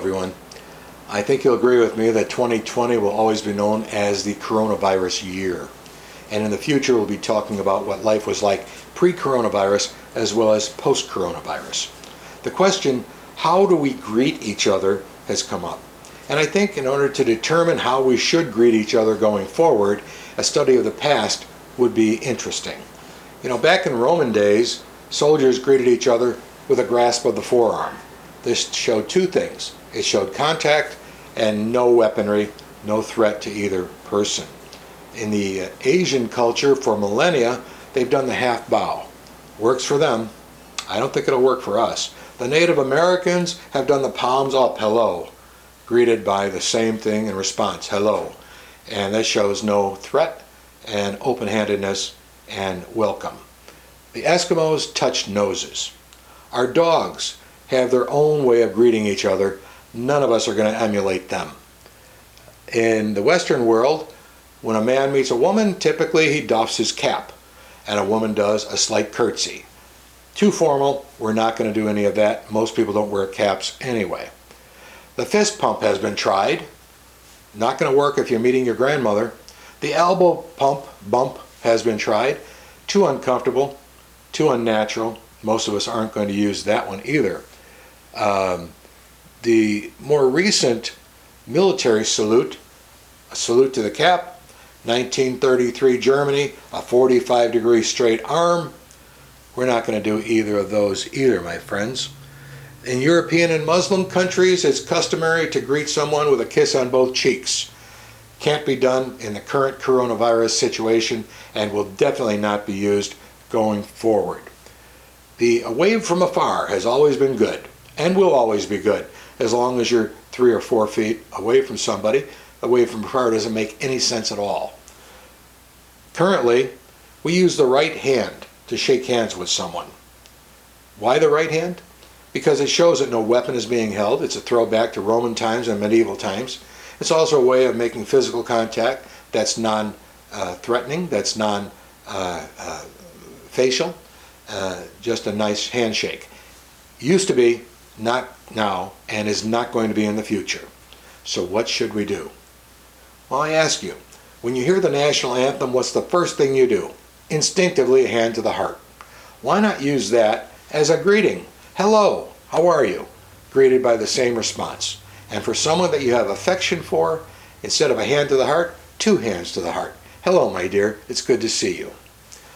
everyone. I think you'll agree with me that 2020 will always be known as the coronavirus year. And in the future, we'll be talking about what life was like pre-coronavirus as well as post-coronavirus. The question, how do we greet each other, has come up. And I think in order to determine how we should greet each other going forward, a study of the past would be interesting. You know, back in Roman days, soldiers greeted each other with a grasp of the forearm. This showed two things. It showed contact and no weaponry, no threat to either person. In the Asian culture for millennia, they've done the half bow. Works for them. I don't think it'll work for us. The Native Americans have done the palms up, hello, greeted by the same thing in response, hello. And that shows no threat and open-handedness and welcome. The Eskimos touch noses. Our dogs have their own way of greeting each other. None of us are going to emulate them. In the Western world, when a man meets a woman, typically he doffs his cap, and a woman does a slight curtsy. Too formal, we're not going to do any of that. Most people don't wear caps anyway. The fist pump has been tried. Not going to work if you're meeting your grandmother. The elbow bump has been tried. Too uncomfortable, too unnatural. Most of us aren't going to use that one either. The more recent military salute, a salute to the cap, 1933 Germany, a 45-degree straight arm. We're not going to do either of those either, my friends. In European and Muslim countries, it's customary to greet someone with a kiss on both cheeks. Can't be done in the current coronavirus situation and will definitely not be used going forward. The wave from afar has always been good and will always be good as long as you're 3 or 4 feet away from somebody. A wave from afar doesn't make any sense at all. Currently, we use the right hand to shake hands with someone. Why the right hand? Because it shows that no weapon is being held. It's a throwback to Roman times and medieval times. It's also a way of making physical contact that's non-threatening, that's non-facial, just a nice handshake. Used to be, not now, and is not going to be in the future. So what should we do? Well, I ask you, when you hear the national anthem, what's the first thing you do? Instinctively, a hand to the heart. Why not use that as a greeting? Hello, how are you? Greeted by the same response. And for someone that you have affection for, instead of a hand to the heart, 2 hands to the heart. Hello, my dear, it's good to see you.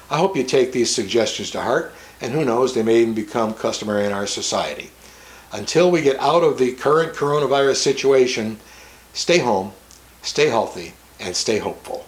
I hope you take these suggestions to heart, and who knows, they may even become customary in our society. Until we get out of the current coronavirus situation, stay home, stay healthy, and stay hopeful.